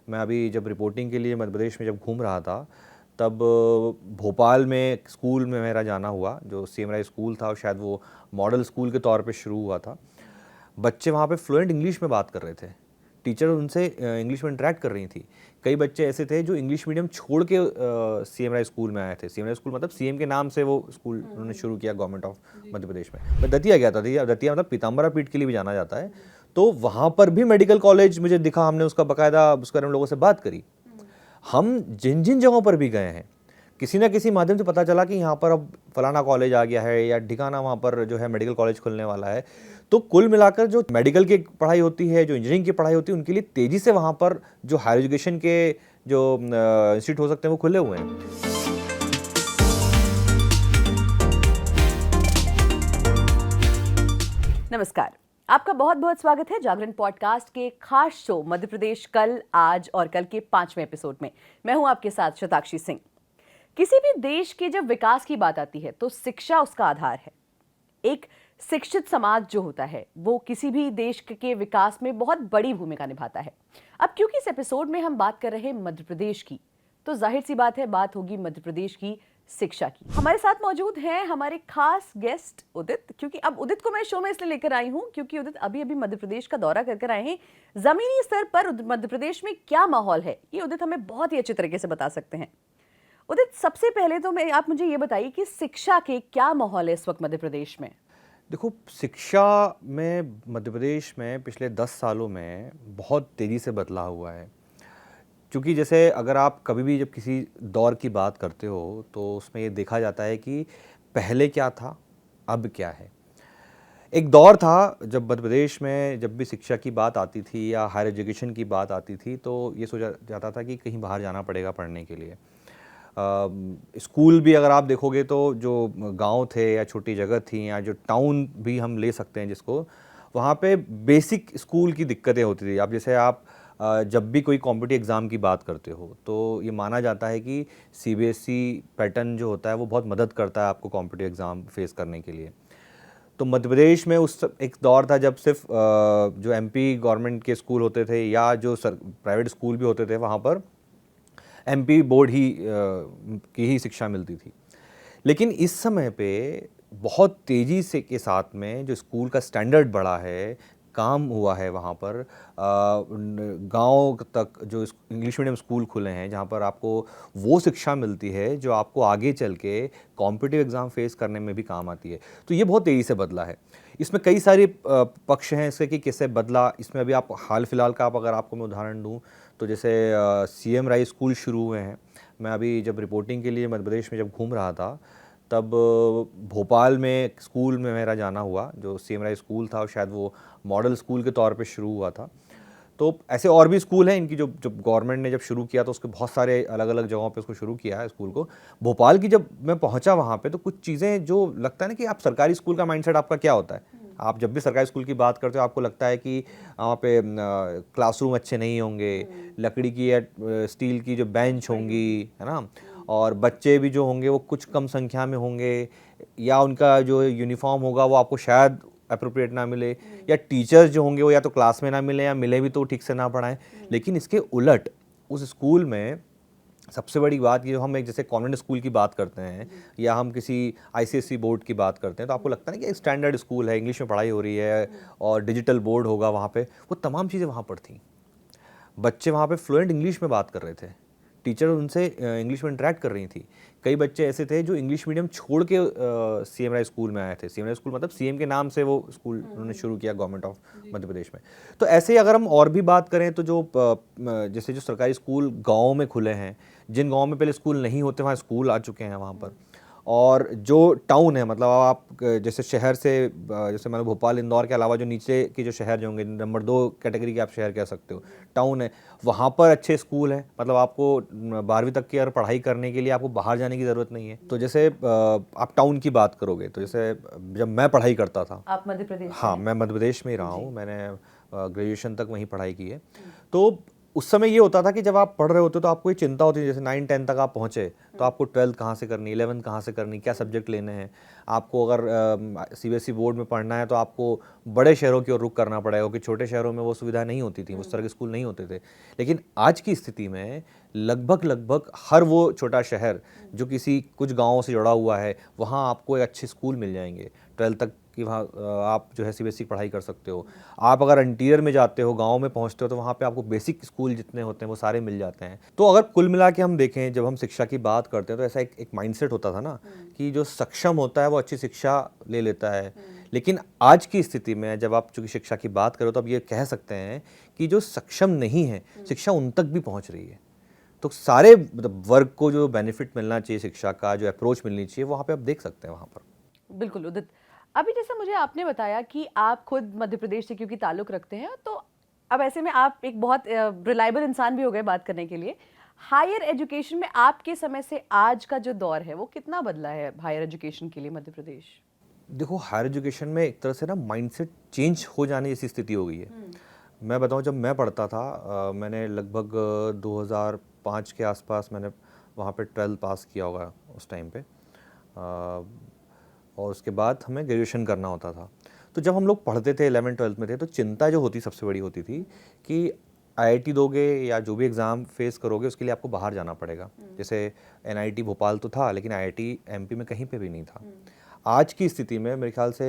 मैं अभी जब रिपोर्टिंग के लिए मध्य प्रदेश में जब घूम रहा था तब भोपाल में एक स्कूल में मेरा जाना हुआ जो सीएम राय स्कूल था और शायद वो मॉडल स्कूल के तौर पे शुरू हुआ था। बच्चे वहाँ पे फ्लुएंट इंग्लिश में बात कर रहे थे, टीचर उनसे इंग्लिश में इंटरेक्ट कर रही थी। कई बच्चे ऐसे थे जो इंग्लिश मीडियम छोड़ के सीएम राय स्कूल में आए थे। सीएम राय स्कूल मतलब सीएम के नाम से वो स्कूल उन्होंने शुरू किया गवर्नमेंट ऑफ मध्य प्रदेश में। मैं दतिया गया था, दतिया मतलब पीताम्बरा पीठ के लिए भी जाना जाता है। तो वहाँ पर भी मेडिकल कॉलेज मुझे दिखा, हमने उसका बाकायदा उसके बारे में लोगों से बात करी। हम जिन जिन जगहों पर भी गए हैं किसी ना किसी माध्यम से पता चला कि यहाँ पर अब फलाना कॉलेज आ गया है या ठिकाना वहाँ पर जो है मेडिकल कॉलेज खुलने वाला है। तो कुल मिलाकर जो मेडिकल की पढ़ाई होती है, जो इंजीनियरिंग की पढ़ाई होती है, उनके लिए तेज़ी से वहाँ पर जो हायर एजुकेशन के जो इंस्टीट्यूट हो सकते हैं वो खुले हुए हैं। नमस्कार, आपका बहुत बहुत स्वागत है जागरण पॉडकास्ट के खास शो मध्य प्रदेश कल, आज और कल के 5वें एपिसोड में। मैं हूं आपके साथ शताक्षी सिंह। किसी भी देश के जब विकास की बात आती है तो शिक्षा उसका आधार है। एक शिक्षित समाज जो होता है वो किसी भी देश के विकास में बहुत बड़ी भूमिका निभाता है। अब क्योंकि इस एपिसोड में हम बात कर रहे हैं मध्य प्रदेश की, तो जाहिर सी बात है बात होगी मध्य प्रदेश की शिक्षा की। हमारे साथ मौजूद हैं हमारे खास गेस्ट उदित, क्योंकि अब उदित को मैं शो में इसलिए लेकर आई हूं क्योंकि उदित अभी अभी मध्य प्रदेश का दौरा कर आए हैं। जमीनी स्तर पर मध्य प्रदेश में क्या माहौल है ये उदित हमें बहुत ही अच्छे तरीके से बता सकते हैं। उदित, सबसे पहले तो आप मुझे ये बताइए कि शिक्षा के क्या माहौल है इस वक्त मध्य प्रदेश में। देखो, शिक्षा में मध्य प्रदेश में पिछले 10 सालों में बहुत तेज़ी से बदलाव हुआ है। क्योंकि जैसे अगर आप कभी भी जब किसी दौर की बात करते हो तो उसमें ये देखा जाता है कि पहले क्या था, अब क्या है। एक दौर था जब मध्य प्रदेश में जब भी शिक्षा की बात आती थी या हायर एजुकेशन की बात आती थी तो ये सोचा जाता था कि कहीं बाहर जाना पड़ेगा पढ़ने के लिए। स्कूल भी अगर आप देखोगे तो जो गांव थे या छोटी जगह थी या जो टाउन भी हम ले सकते हैं जिसको, वहाँ पे बेसिक स्कूल की दिक्कतें होती थी। अब जैसे आप जब भी कोई कॉम्पिटिटिव एग्ज़ाम की बात करते हो तो ये माना जाता है कि सीबीएसई पैटर्न जो होता है वो बहुत मदद करता है आपको कॉम्पिटिटिव एग्ज़ाम फेस करने के लिए। तो मध्य प्रदेश में उस एक दौर था जब सिर्फ जो एमपी गवर्नमेंट के स्कूल होते थे या जो प्राइवेट स्कूल भी होते थे वहाँ पर एमपी बोर्ड की ही शिक्षा मिलती थी। लेकिन इस समय पे बहुत तेज़ी से के साथ में जो स्कूल का स्टैंडर्ड बढ़ा है, काम हुआ है वहाँ पर, गांव तक जो इंग्लिश मीडियम स्कूल खुले हैं जहाँ पर आपको वो शिक्षा मिलती है जो आपको आगे चल के कॉम्पिटिटिव एग्ज़ाम फेस करने में भी काम आती है। तो ये बहुत तेज़ी से बदला है। इसमें कई सारे पक्ष हैं इसके कि कैसे बदला। इसमें अभी आप हाल फिलहाल का अगर आपको मैं उदाहरण दूँ तो जैसे सीएम राय स्कूल शुरू हुए हैं। मैं अभी जब रिपोर्टिंग के लिए मध्य प्रदेश में जब घूम रहा था तब भोपाल में एक स्कूल में मेरा जाना हुआ जो सीएम राय स्कूल था और शायद वो मॉडल स्कूल के तौर पे शुरू हुआ था। तो ऐसे और भी स्कूल हैं इनकी जो गवर्नमेंट ने जब शुरू किया तो उसके बहुत सारे अलग अलग जगहों पे उसको शुरू किया है स्कूल को। भोपाल की जब मैं पहुंचा वहाँ पे तो कुछ चीज़ें जो लगता है ना कि आप सरकारी स्कूल का माइंडसेट आपका क्या होता है। आप जब भी सरकारी स्कूल की बात करते हो आपको लगता है कि वहाँ पे क्लासरूम अच्छे नहीं होंगे, लकड़ी की या स्टील की जो बेंच होंगी, है ना, और बच्चे भी जो होंगे वो कुछ कम संख्या में होंगे या उनका जो यूनिफॉर्म होगा वो आपको शायद अप्रोप्रिएट ना मिले, या टीचर्स जो होंगे वो या तो क्लास में ना मिले या मिले भी तो ठीक से ना पढ़ाएं। लेकिन इसके उलट उस स्कूल में सबसे बड़ी बात ये, जो हम एक जैसे कॉन्वेंट स्कूल की बात करते हैं या हम किसी आईसीएसई बोर्ड की बात करते हैं तो आपको लगता है ना कि एक स्टैंडर्ड स्कूल है, इंग्लिश में पढ़ाई हो रही है और डिजिटल बोर्ड होगा वहाँ पे, वो तमाम चीज़ें वहाँ पर थी। बच्चे वहाँ पे फ्लुएंट इंग्लिश में बात कर रहे थे, टीचर उनसे इंग्लिश में इंटरेक्ट कर रही थी। कई बच्चे ऐसे थे जो इंग्लिश मीडियम छोड़ के सीएम राय स्कूल में आए थे। सीएम राय स्कूल मतलब सीएम के नाम से वो स्कूल उन्होंने शुरू किया गवर्नमेंट ऑफ मध्य प्रदेश में। तो ऐसे ही अगर हम और भी बात करें तो जो जैसे जो सरकारी स्कूल गाँव में खुले हैं, जिन गाँव में पहले स्कूल नहीं होते वहाँ स्कूल आ चुके हैं वहाँ पर, और जो टाउन है मतलब आप जैसे शहर से जैसे मतलब भोपाल इंदौर के अलावा जो नीचे के जो शहर जो होंगे नंबर 2 कैटेगरी के आप शहर कह सकते हो, टाउन है, वहाँ पर अच्छे स्कूल हैं। मतलब आपको 12वीं तक की अगर पढ़ाई करने के लिए आपको बाहर जाने की ज़रूरत नहीं है। तो जैसे आप टाउन की बात करोगे तो जैसे जब मैं पढ़ाई करता था, आप मध्य प्रदेश? हाँ, मैं मध्य प्रदेश में ही रहा हूँ, मैंने ग्रेजुएशन तक वहीं पढ़ाई की है। तो उस समय ये होता था कि जब आप पढ़ रहे होते तो आपको ये चिंता होती थी, जैसे 9-10 तक आप पहुँचे तो आपको 12th कहाँ से करनी, 11th कहाँ से करनी, क्या सब्जेक्ट लेने हैं। आपको अगर सीबीएसई बोर्ड में पढ़ना है तो आपको बड़े शहरों की ओर रुख करना पड़ेगा, क्योंकि छोटे शहरों में वो सुविधा नहीं होती थी, उस तरह के स्कूल नहीं होते थे। लेकिन आज की स्थिति में लगभग हर वो छोटा शहर जो किसी कुछ गाँवों से जुड़ा हुआ है, वहाँ आपको एक अच्छे स्कूल मिल जाएंगे। 12th तक कि वहाँ आप जो है सीबीएसई की पढ़ाई कर सकते हो। आप अगर इंटीरियर में जाते हो, गांव में पहुँचते हो, तो वहाँ पे आपको बेसिक स्कूल जितने होते हैं वो सारे मिल जाते हैं। तो अगर कुल मिला के हम देखें, जब हम शिक्षा की बात करते हैं तो ऐसा एक माइंडसेट होता था ना कि जो सक्षम होता है वो अच्छी शिक्षा ले लेता है। लेकिन आज की स्थिति में जब आप चूँकि शिक्षा की बात करो तो अब ये कह सकते हैं कि जो सक्षम नहीं है शिक्षा उन तक भी पहुँच रही है। तो सारे मतलब वर्ग को जो बेनिफिट मिलना चाहिए शिक्षा का, जो अप्रोच मिलनी चाहिए, वहाँ पे आप देख सकते हैं वहाँ पर। बिल्कुल उदित, अभी जैसे मुझे आपने बताया कि आप खुद मध्य प्रदेश से क्योंकि ताल्लुक़ रखते हैं, तो अब ऐसे में आप एक बहुत रिलायबल इंसान भी हो गए बात करने के लिए। हायर एजुकेशन में आपके समय से आज का जो दौर है वो कितना बदला है हायर एजुकेशन के लिए मध्य प्रदेश? देखो, हायर एजुकेशन में एक तरह से ना माइंडसेट चेंज हो जाने जैसी स्थिति हो गई है। मैं बताऊं, जब मैं पढ़ता था मैंने लगभग 2005 के आसपास मैंने वहाँ पे 12th पास किया होगा उस टाइम पे, और उसके बाद हमें ग्रेजुएशन करना होता था। तो जब हम लोग पढ़ते थे 11th-12th में थे, तो चिंता जो होती सबसे बड़ी होती थी कि आईआईटी दोगे या जो भी एग्ज़ाम फेस करोगे उसके लिए आपको बाहर जाना पड़ेगा। जैसे एनआईटी भोपाल तो था, लेकिन आईआईटी एमपी में कहीं पे भी नहीं था। आज की स्थिति में मेरे ख्याल से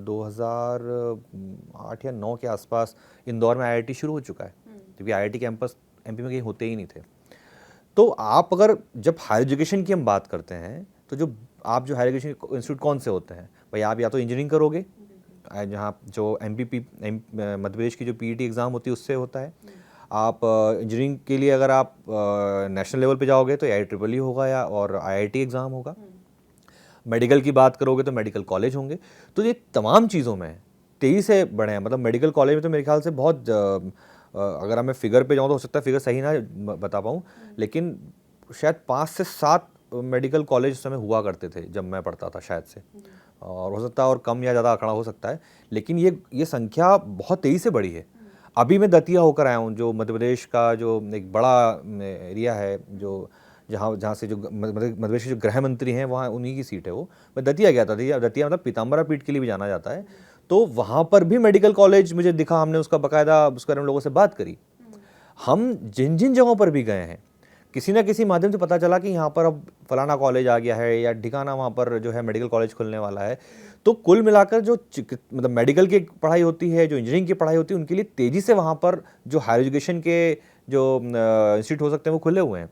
2008 या 9 के आसपास इंदौर में आईआईटी शुरू हो चुका है, क्योंकि आईआईटी कैंपस एमपी में कहीं होते ही नहीं थे। तो आप अगर जब हायर एजुकेशन की हम बात करते हैं तो जो हायर एजुकेशन इंस्टीट्यूट कौन से होते हैं भाई, आप या तो इंजीनियरिंग करोगे, जहाँ जो मध्य प्रदेश की जो पीईटी एग्ज़ाम होती है उससे होता है। आप इंजीनियरिंग के लिए अगर आप नेशनल लेवल पे जाओगे तो IIEEE होगा या और आईआईटी एग्ज़ाम होगा। मेडिकल की बात करोगे तो मेडिकल कॉलेज होंगे। तो ये तमाम चीज़ों में तेज़ी से बढ़े हैं। मतलब मेडिकल कॉलेज में तो मेरे ख्याल से बहुत अगर मैं फिगर पे जाऊँ तो हो सकता है फिगर सही ना बता पाऊँ, लेकिन शायद 5 से 7 मेडिकल कॉलेज उस समय हुआ करते थे जब मैं पढ़ता था शायद से, और हो सकता है और कम या ज़्यादा आंकड़ा हो सकता है, लेकिन ये संख्या बहुत तेज़ी से बढ़ी है। अभी मैं दतिया होकर आया हूँ, जो मध्य प्रदेश का जो एक बड़ा एरिया है, जो जहाँ से जो मध्य प्रदेश के जो गृह मंत्री हैं वहाँ उन्हीं की सीट है वो। मैं दतिया गया था, दतिया मतलब पीताम्बरा पीठ के लिए भी जाना जाता है। तो वहाँ पर भी मेडिकल कॉलेज मुझे दिखा, हमने उसका बाकायदा उसके बारे में लोगों से बात करी। हम जिन जिन जगहों पर भी गए हैं, किसी ना किसी माध्यम से पता चला कि यहाँ पर अब फलाना कॉलेज आ गया है या ठिकाना वहाँ पर जो है मेडिकल कॉलेज खुलने वाला है। तो कुल मिलाकर जो मतलब मेडिकल की पढ़ाई होती है, जो इंजीनियरिंग की पढ़ाई होती है, उनके लिए तेज़ी से वहाँ पर जो हायर एजुकेशन के जो इंस्टीट्यूट हो सकते हैं वो खुले हुए हैं।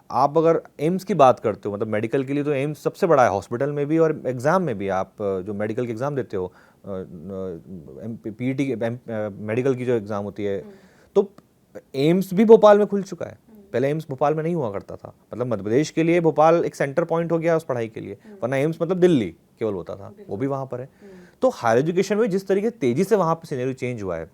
आप अगर एम्स की बात करते हो, मतलब मेडिकल के लिए तो एम्स सबसे बड़ा है, हॉस्पिटल में भी और एग्ज़ाम में भी। आप जो मेडिकल के एग्ज़ाम देते हो, पीईटी मेडिकल की जो एग्ज़ाम होती है, तो एम्स भी भोपाल में खुल चुका है। पहले एम्स भोपाल में नहीं हुआ करता था। मतलब मध्य प्रदेश के लिए भोपाल एक सेंटर पॉइंट हो गया उस पढ़ाई के लिए, वरना एम्स मतलब दिल्ली केवल होता था, वो भी वहाँ पर है। तो हायर एजुकेशन में जिस तरीके तेज़ी से वहाँ पर सिनेरियो चेंज हुआ है,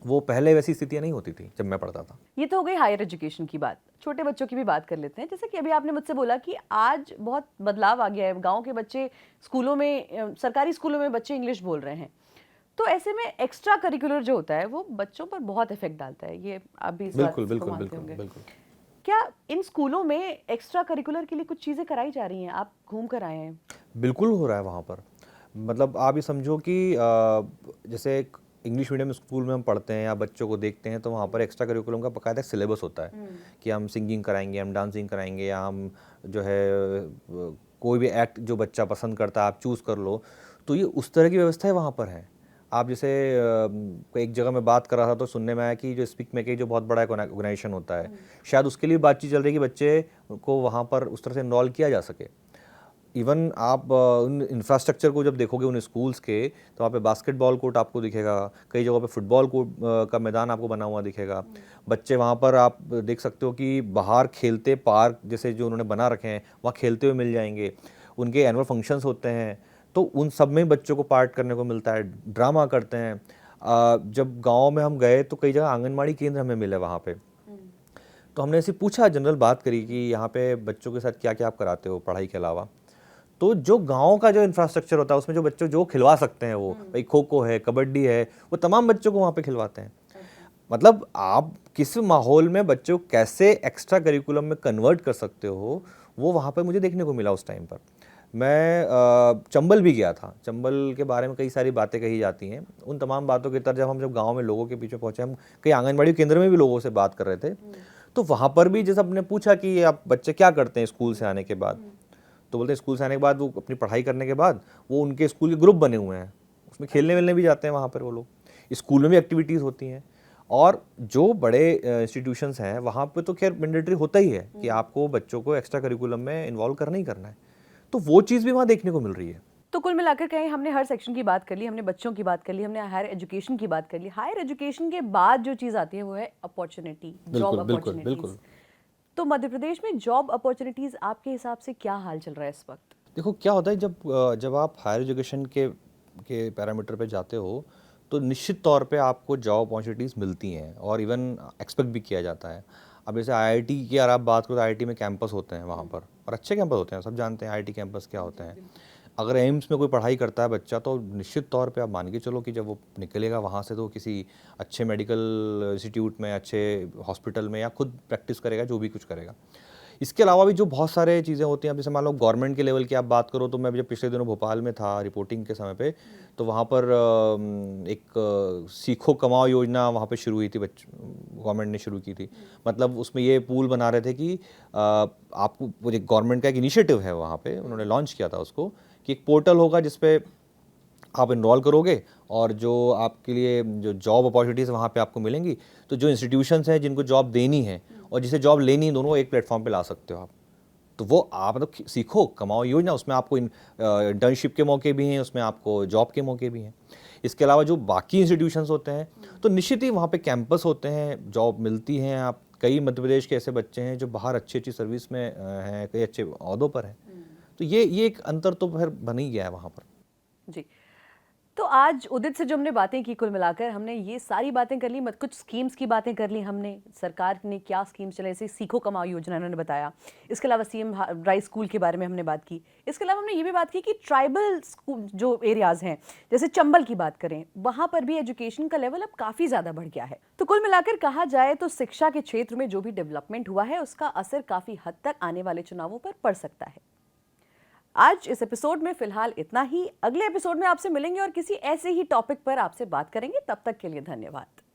वो पहले वैसी स्थितियाँ नहीं होती थी जब मैं पढ़ता था। ये तो हो गई हायर एजुकेशन की बात। छोटे बच्चों की भी बात कर लेते हैं। जैसे कि अभी आपने मुझसे बोला कि आज बहुत बदलाव आ गया है, गांव के बच्चे स्कूलों में, सरकारी स्कूलों में बच्चे इंग्लिश बोल रहे हैं। तो ऐसे में एक्स्ट्रा करिकुलर जो होता है वो बच्चों पर बहुत इफेक्ट डालता है। ये आप भी इस बात को मानते होंगे। क्या इन स्कूलों में एक्स्ट्रा करिकुलर के लिए कुछ चीज़ें कराई जा रही हैं? आप घूम कर आए हैं। बिल्कुल हो रहा है वहाँ पर। मतलब आप ये समझो कि जैसे एक इंग्लिश मीडियम स्कूल में हम पढ़ते हैं या बच्चों को देखते हैं, तो वहाँ पर एक्स्ट्रा करिकुलम का बाकायदा सिलेबस होता है कि हम सिंगिंग कराएंगे, हम डांसिंग कराएंगे, या हम जो है कोई भी एक्ट जो बच्चा पसंद करता है आप चूज़ कर लो। तो ये उस तरह की व्यवस्थाएं वहाँ पर है। आप जैसे एक जगह मैं बात कर रहा था तो सुनने में आया कि जो स्पीक मेके जो बहुत बड़ा ऑर्गेनाइजेशन होता है, शायद उसके लिए बातचीत चल रही है कि बच्चे को वहाँ पर उस तरह से इन्वॉल्व किया जा सके। इवन आप उन इंफ्रास्ट्रक्चर को जब देखोगे उन स्कूल्स के, तो वहाँ पे बास्केटबॉल कोर्ट आपको दिखेगा, कई जगहों पे फुटबॉल कोर्ट का मैदान आपको बना हुआ दिखेगा। बच्चे वहाँ पर आप देख सकते हो कि बाहर खेलते पार्क जैसे जो उन्होंने बना रखे हैं वहाँ खेलते हुए मिल जाएंगे। उनके एनुअल फंक्शंस होते हैं तो उन सब में बच्चों को पार्ट करने को मिलता है, ड्रामा करते हैं। जब गाँव में हम गए तो कई जगह आंगनबाड़ी केंद्र हमें मिले वहाँ पे, तो हमने ऐसे पूछा, जनरल बात करी कि यहाँ पे बच्चों के साथ क्या क्या आप कराते हो पढ़ाई के अलावा। तो जो गांव का जो इंफ्रास्ट्रक्चर होता है उसमें जो बच्चों जो खिलवा सकते हैं वो, भाई खो खो है, कबड्डी है, वो तमाम बच्चों को वहाँ पे खिलवाते हैं। मतलब आप किस माहौल में बच्चों को कैसे एक्स्ट्रा करिकुलम में कन्वर्ट कर सकते हो, वो वहाँ पे मुझे देखने को मिला उस टाइम पर। मैं चंबल भी गया था। चंबल के बारे में कई सारी बातें कही जाती हैं। उन तमाम बातों के तरफ जब गाँव में लोगों के पीछे पहुँचे, हम कई आंगनबाड़ी केंद्र में भी लोगों से बात कर रहे थे, तो वहाँ पर भी जैसे हमने पूछा कि आप बच्चे क्या करते हैं स्कूल से आने के बाद, तो बोलते हैं स्कूल से आने के बाद वो अपनी पढ़ाई करने के बाद वो उनके स्कूल के ग्रुप बने हुए हैं, उसमें खेलने वेलने भी जाते हैं वहाँ पर वो लोग, स्कूल में भी एक्टिविटीज़ होती हैं। और जो बड़े इंस्टीट्यूशंस हैं वहाँ पे तो खैर मैंडेटरी होता ही है कि आपको बच्चों को एक्स्ट्रा करिकुलम में इन्वॉल्व करना ही करना है, तो वो चीज़ भी वहाँ देखने को मिल रही है। तो कुल मिलाकर कहें, हमने हर सेक्शन की बात कर ली, हमने बच्चों की बात कर ली, हमने हायर एजुकेशन की बात कर ली। हायर एजुकेशन के बाद जो चीज़ आती है वो है अपॉर्चुनिटी, जॉब अपॉर्चुनिटीज। तो मध्य प्रदेश में जॉब अपॉर्चुनिटीज आपके हिसाब से क्या हाल चल रहा है इस वक्त? देखो क्या होता है, जब आप हायर एजुकेशन के पैरामीटर पे जाते हो तो निश्चित तौर पे आपको जॉब अपॉर्चुनिटीज़ मिलती हैं और इवन एक्सपेक्ट भी किया जाता है। अब जैसे आईआईटी की अगर आप बात करो तो आईआईटी में कैंपस होते हैं वहाँ पर, और अच्छे कैंपस होते हैं, सब जानते हैं आईआईटी कैंपस क्या होते हैं। अगर एम्स में कोई पढ़ाई करता है बच्चा तो निश्चित तौर पे आप मान के चलो कि जब वो निकलेगा वहाँ से तो किसी अच्छे मेडिकल इंस्टीट्यूट में, अच्छे हॉस्पिटल में, या खुद प्रैक्टिस करेगा, जो भी कुछ करेगा। इसके अलावा भी जो बहुत सारे चीज़ें होती हैं, अब जैसे मान लो गवर्नमेंट के लेवल की आप बात करो, तो मैं जब पिछले दिनों भोपाल में था रिपोर्टिंग के समय पे, तो वहाँ पर एक सीखो कमाओ योजना वहाँ पे शुरू हुई थी, गवर्नमेंट ने शुरू की थी। मतलब उसमें ये पूल बना रहे थे कि आपको, वो एक गवर्नमेंट का एक इनिशिएटिव है वहाँ पे, उन्होंने लॉन्च किया था उसको, कि एक पोर्टल होगा जिसपे आप इनरोल करोगे और जो आपके लिए जो जॉब अपॉर्चुनिटीज़ वहाँ पे आपको मिलेंगी, तो जो इंस्टीट्यूशंस हैं जिनको जॉब देनी है और जिसे जॉब लेनी है, दोनों एक प्लेटफॉर्म पे ला सकते हो आप। तो वो आप मतलब सीखो कमाओ योजना, उसमें आपको इंटर्नशिप के मौके भी हैं, उसमें आपको जॉब के मौके भी हैं। इसके अलावा जो बाकी इंस्टीट्यूशंस होते हैं तो निश्चित ही वहाँ पे कैंपस होते हैं, जॉब मिलती हैं। आप कई मध्य प्रदेश के ऐसे बच्चे हैं जो बाहर अच्छी अच्छी सर्विस में हैं, कई अच्छे ओहदों पर हैं। तो ये एक अंतर तो फिर बन ही गया है वहाँ पर। जी, तो आज उदित से जो हमने बातें की, कुल मिलाकर हमने ये सारी बातें कर ली, मत कुछ स्कीम्स की बातें कर ली हमने, सरकार ने क्या स्कीम्स चलाई, जैसे सीखो कमाओ योजना इन्होंने बताया। इसके अलावा सीएम राइस स्कूल के बारे में हमने बात की। इसके अलावा हमने ये भी बात की कि ट्राइबल स्कूल जो एरियाज हैं, जैसे चंबल की बात करें, वहाँ पर भी एजुकेशन का लेवल अब काफ़ी ज़्यादा बढ़ गया है। तो कुल मिलाकर कहा जाए तो शिक्षा के क्षेत्र में जो भी डेवलपमेंट हुआ है उसका असर काफ़ी हद तक आने वाले चुनावों पर पड़ सकता है। आज इस एपिसोड में फिलहाल इतना ही। अगले एपिसोड में आपसे मिलेंगे और किसी ऐसे ही टॉपिक पर आपसे बात करेंगे। तब तक के लिए धन्यवाद।